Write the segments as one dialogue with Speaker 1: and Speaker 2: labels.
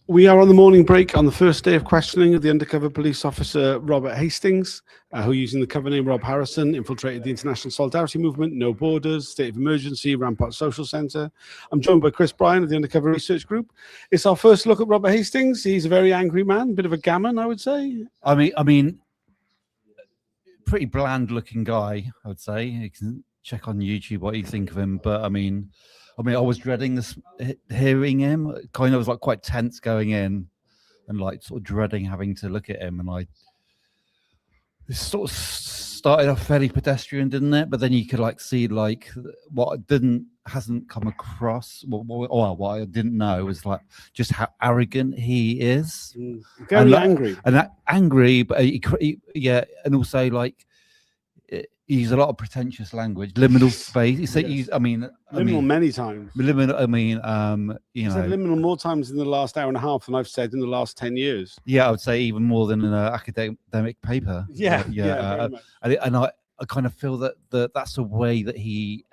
Speaker 1: We are on the morning break on the first day of questioning of the undercover police officer Robert Hastings, who, using the cover name Rob Harrison, infiltrated the International Solidarity Movement, No Borders, State of Emergency, Rampart Social Centre. I'm joined by Chris Bryan of the Undercover Research Group. It's our first look at Robert Hastings. He's a very angry man, bit of a gammon, I would say.
Speaker 2: I mean, pretty bland-looking guy, I would say. You can check on YouTube what you think of him, but I mean, I was dreading this, hearing him. Kind of was like quite tense going in, and like sort of dreading having to look at him. And this sort of started off fairly pedestrian, didn't it? But then you could like see like what hasn't come across. What I didn't know was like just how arrogant he is.
Speaker 1: Very angry,
Speaker 2: and angry, but yeah, and also like. He used a lot of pretentious language, liminal space. He said,
Speaker 1: Yes.
Speaker 2: liminal
Speaker 1: many times.
Speaker 2: Liminal.
Speaker 1: He said liminal more times in the last hour and a half than I've said in the last 10 years.
Speaker 2: Yeah, I would say even more than in an academic paper.
Speaker 1: Yeah.
Speaker 2: And I kind of feel that that's the way that he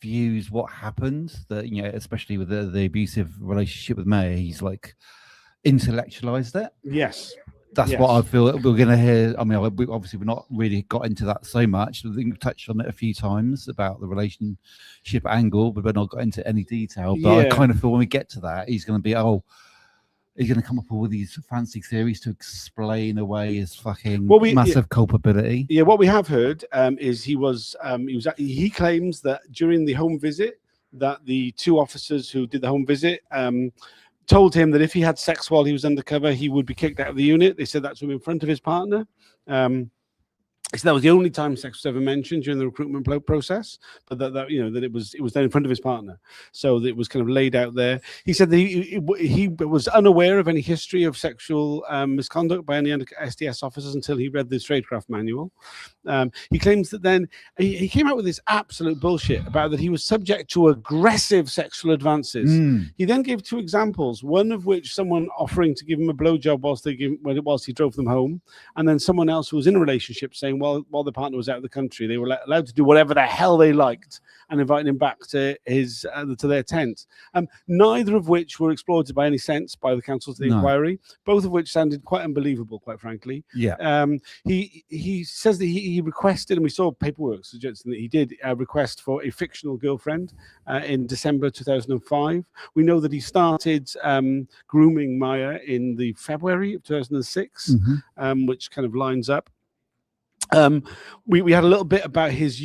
Speaker 2: views what happened. That especially with the abusive relationship with May, he's like intellectualized it.
Speaker 1: Yes.
Speaker 2: That's what I feel we're going to hear. I mean, obviously, we've not really got into that so much. I think we've touched on it a few times about the relationship angle, but we've not got into any detail. But I kind of feel when we get to that, he's going to be, he's going to come up with all these fancy theories to explain away his fucking massive culpability.
Speaker 1: Yeah, what we have heard is he claims that during the home visit, that the two officers who did the home visit told him that if he had sex while he was undercover, he would be kicked out of the unit. They said that to him in front of his partner. So that was the only time sex was ever mentioned during the recruitment process, but that it was then in front of his partner, so it was kind of laid out there. He said that he was unaware of any history of sexual misconduct by any SDS officers until he read the tradecraft manual. He claims that then he came out with this absolute bullshit about that he was subject to aggressive sexual advances. He then gave two examples, one of which someone offering to give him a blowjob whilst he drove them home, and then someone else who was in a relationship saying, while the partner was out of the country, they were allowed to do whatever the hell they liked and inviting him back to to their tent. Neither of which were exploited by any sense by the counsel to the inquiry. Both of which sounded quite unbelievable, quite frankly.
Speaker 2: Yeah.
Speaker 1: He says that he requested, and we saw paperwork suggesting that he did request for a fictional girlfriend in December 2005. We know that he started grooming Maya in the February of 2006, which kind of lines up. We had a little bit about his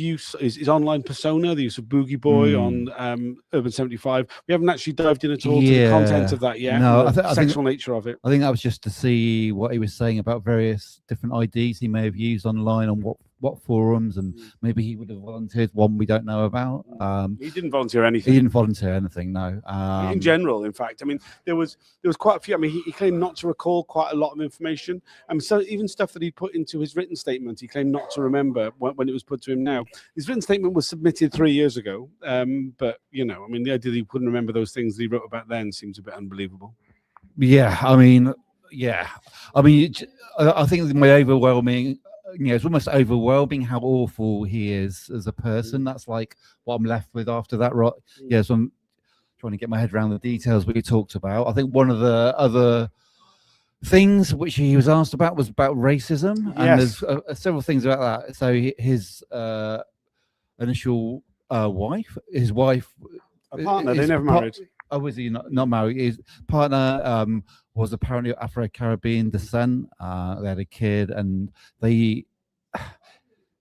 Speaker 1: online persona, the use of Boogie Boy on Urban 75. We haven't actually dived in at all to the content of that yet.
Speaker 2: No,
Speaker 1: the sexual nature of it.
Speaker 2: I think that was just to see what he was saying about various different IDs he may have used online on what forums, and maybe he would have volunteered one we don't know about.
Speaker 1: He didn't volunteer anything.
Speaker 2: He didn't volunteer anything, no.
Speaker 1: In general, in fact, I mean, there was quite a few. I mean, he claimed not to recall quite a lot of information. So even stuff that he put into his written statement, he claimed not to remember when it was put to him. Now, his written statement was submitted 3 years ago, but I mean, the idea that he couldn't remember those things that he wrote about then seems a bit unbelievable.
Speaker 2: Yeah, I mean, I think my overwhelming. It's almost overwhelming how awful he is as a person. That's like what I'm left with after that. Right? Yeah, so I'm trying to get my head around the details we talked about. I think one of the other things which he was asked about was about racism, and there's several things about that. So his initial wife,
Speaker 1: a partner, they never married.
Speaker 2: Oh, was he not married? His partner was apparently Afro-Caribbean descent. They had a kid, and they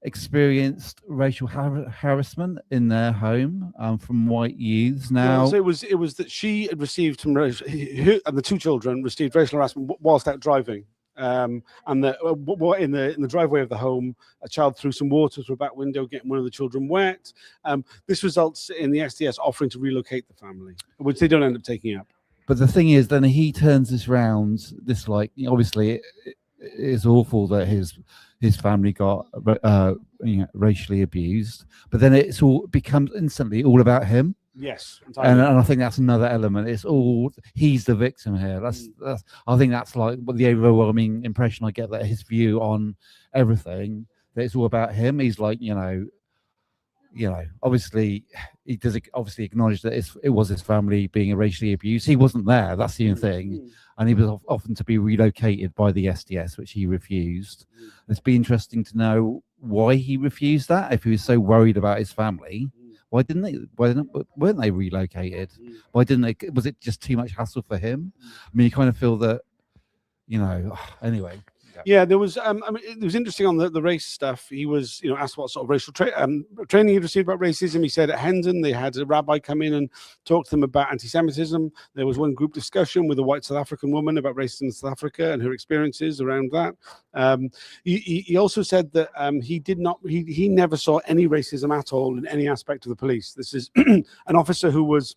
Speaker 2: experienced racial harassment in their home from white youths. Now,
Speaker 1: so it was that she had received and the two children received racial harassment whilst out driving. And in the driveway of the home, a child threw some water through a back window, getting one of the children wet. This results in the SDS offering to relocate the family, which they don't end up taking up.
Speaker 2: But the thing is, then he turns this round. This obviously it's awful that his family got racially abused, but then it's all becomes instantly all about him.
Speaker 1: Yes,
Speaker 2: and I think that's another element. It's all he's the victim here. That's I think that's like what the overwhelming impression I get, that his view on everything, that it's all about him. He's like, you know, obviously he does obviously acknowledge that it was his family being racially abused. He wasn't there. That's the thing. And he was often to be relocated by the SDS, which he refused. It'd be interesting to know why he refused that. If he was so worried about his family, why didn't they? Weren't they relocated? Why didn't they? Was it just too much hassle for him? I mean, you kind of feel that, you know. Anyway.
Speaker 1: Yeah, there was. I mean, it was interesting on the race stuff. He was, asked what sort of racial training he'd received about racism. He said at Hendon they had a rabbi come in and talk to them about anti-Semitism. There was one group discussion with a white South African woman about racism in South Africa and her experiences around that. He also said that he never saw any racism at all in any aspect of the police. This is an officer who was.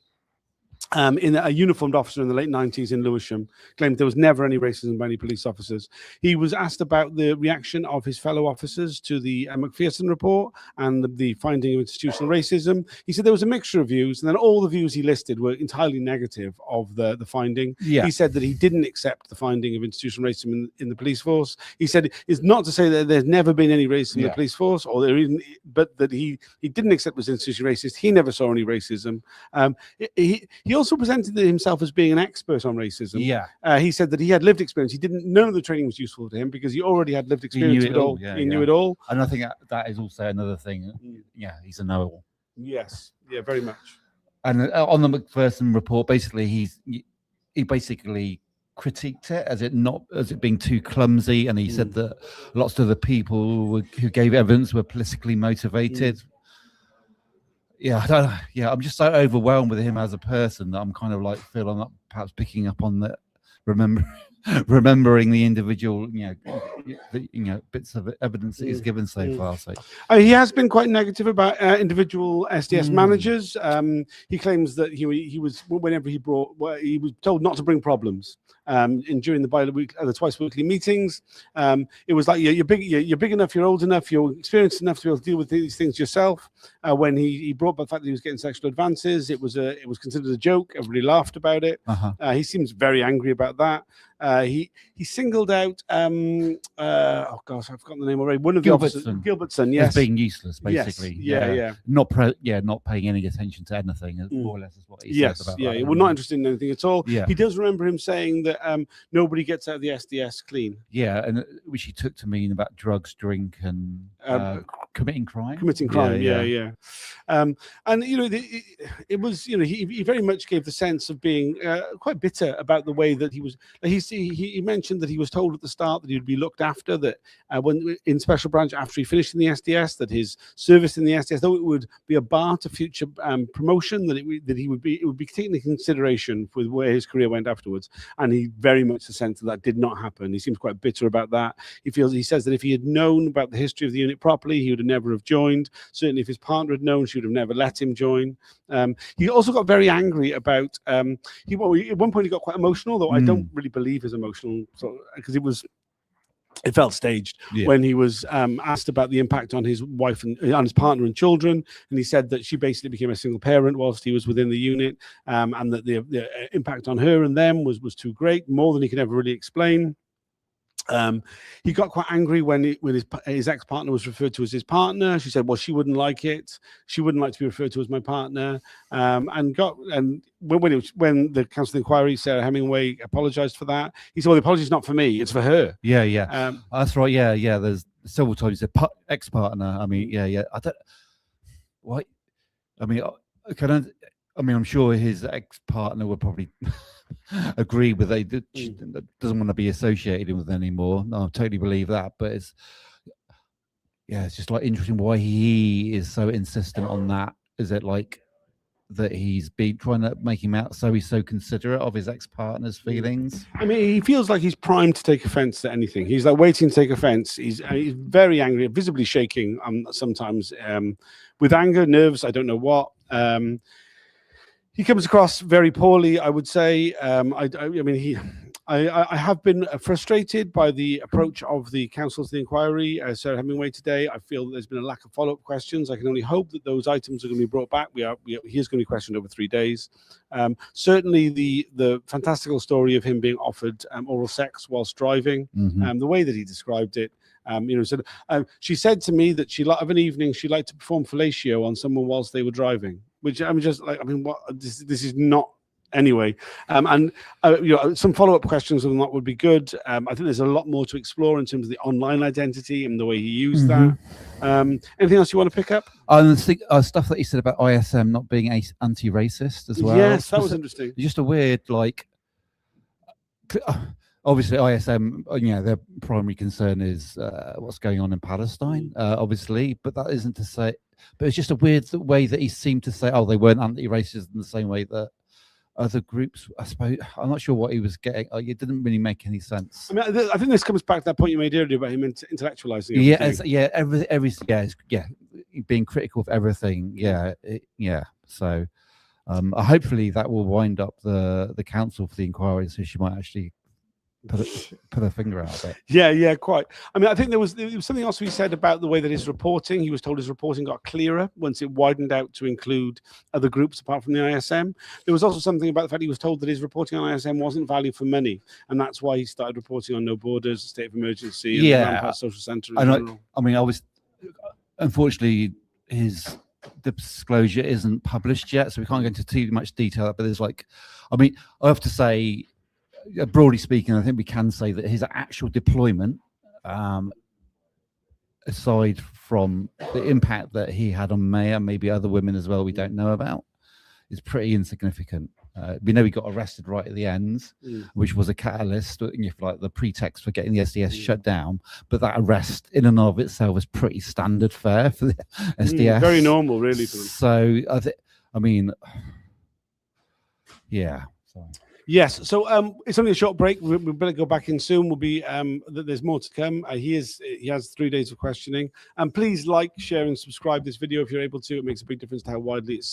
Speaker 1: In a uniformed officer in the late 90s in Lewisham, claimed there was never any racism by any police officers. He was asked about the reaction of his fellow officers to the McPherson report and the finding of institutional racism. He said there was a mixture of views, and then all the views he listed were entirely negative of the finding.
Speaker 2: Yeah.
Speaker 1: He said that he didn't accept the finding of institutional racism in the police force. He said it's not to say that there's never been any racism in the police force, or there isn't, but that he didn't accept was institutional racist. He never saw any racism. He also presented himself as being an expert on racism.
Speaker 2: Yeah.
Speaker 1: He said that he had lived experience. None of the training was useful to him because he already had lived experience with it all.
Speaker 2: Yeah,
Speaker 1: he knew it all.
Speaker 2: And I think that is also another thing. Yeah, he's a know-all.
Speaker 1: Yes. Yeah, very much.
Speaker 2: And on the McPherson report, basically, he basically critiqued it as it being too clumsy, and he said that lots of the people who gave evidence were politically motivated. I'm just so overwhelmed with him as a person that I'm kind of like feeling like perhaps picking up on that, remembering the individual, bits of evidence that he's given so far. So
Speaker 1: he has been quite negative about individual SDS managers. He claims that he was whenever he was told not to bring problems. During the twice weekly meetings, it was like you're big enough, you're old enough, you're experienced enough to be able to deal with these things yourself. When he brought up the fact that he was getting sexual advances, it was considered a joke. Everybody laughed about it. He seems very angry about that. He singled out oh gosh, I've forgotten the name already. One of the officers, Gilbertson, yes,
Speaker 2: as being useless, basically.
Speaker 1: Yes.
Speaker 2: Not paying any attention to anything. More or less is what he says about that.
Speaker 1: We're not interested in anything at all.
Speaker 2: Yeah.
Speaker 1: He does remember him saying that nobody gets out of the SDS clean.
Speaker 2: Yeah, and which he took to mean about drugs, drink, and committing crime.
Speaker 1: Yeah. And it was he very much gave the sense of being quite bitter about the way that he was. He mentioned that he was told at the start that he would be looked after, that when in special branch after he finished in the SDS, that his service in the SDS, though it would be a bar to future promotion, that it would be taken into consideration with where his career went afterwards. And he very much the sense that did not happen. He seems quite bitter about that. He says that if he had known about the history of the unit properly, he would have never have joined. Certainly if his partner had known, she would have never let him join. He also got very angry about at one point he got quite emotional, though I don't really believe his emotional, because it felt staged when he was asked about the impact on his wife and on his partner and children, and he said that she basically became a single parent whilst he was within the unit, and that the impact on her and them was too great, more than he could ever really explain. He got quite angry when his ex-partner was referred to as his partner. She said, well, she wouldn't like it. She wouldn't like to be referred to as my partner. And when the council inquiry, Sarah Hemingway apologized for that. He said, well, the apology is not for me, it's for her.
Speaker 2: Yeah. That's right. Yeah. There's several times he said ex-partner. I mean, yeah. I don't. What? I mean, I'm sure his ex-partner would probably agree with that. She doesn't want to be associated with anymore. No, I totally believe that. But it's just like interesting why he is so insistent on that. Is it like that he's been trying to make him out so he's so considerate of his ex-partner's feelings?
Speaker 1: I mean, he feels like he's primed to take offense to anything. He's like waiting to take offense. He's very angry, visibly shaking sometimes with anger, nerves, I don't know what. He comes across very poorly, I would say. I have been frustrated by the approach of the counsel to the inquiry, Sarah Hemingway, today. I feel that there's been a lack of follow-up questions. I can only hope that those items are going to be brought back. He is going to be questioned over 3 days. Certainly, the fantastical story of him being offered oral sex whilst driving, the way that he described it, So she said to me that of an evening she liked to perform fellatio on someone whilst they were driving, which I'm just like, what? This is not. Anyway, and some follow-up questions on that would be good. I think there's a lot more to explore in terms of the online identity and the way he used that. Anything else you want to pick up?
Speaker 2: Stuff that he said about ISM not being anti-racist as well.
Speaker 1: Yes, that was interesting.
Speaker 2: Just a weird, like, obviously ISM, their primary concern is what's going on in Palestine, obviously, but that isn't to say. But it's just a weird way that he seemed to say, they weren't anti-racist in the same way that other groups, I suppose. I'm not sure what he was getting. It didn't really make any sense.
Speaker 1: I mean, I think this comes back to that point you made earlier about him intellectualizing
Speaker 2: everything. Being critical of everything. So, hopefully that will wind up the council for the inquiry, so she might actually put her finger out of it.
Speaker 1: Yeah, quite. I mean, I think there was something else we said about the way that his reporting. He was told his reporting got clearer once it widened out to include other groups apart from the ISM. There was also something about the fact he was told that his reporting on ISM wasn't value for money, and that's why he started reporting on No Borders, State of Emergency, and the Rampart Social Centre.
Speaker 2: Unfortunately, his disclosure isn't published yet, so we can't go into too much detail. But there's I have to say, broadly speaking, I think we can say that his actual deployment, aside from the impact that he had on Maya, maybe other women as well we don't know about, is pretty insignificant. We know he got arrested right at the end, which was a catalyst, if like the pretext for getting the SDS shut down. But that arrest in and of itself was pretty standard fare for the SDS.
Speaker 1: Very normal, really. For them.
Speaker 2: So, yeah. Sorry.
Speaker 1: Yes, so it's only a short break. We better go back in soon. We'll be there's more to come. He has 3 days of questioning, and please like, share, and subscribe this video if you're able to. It makes a big difference to how widely it's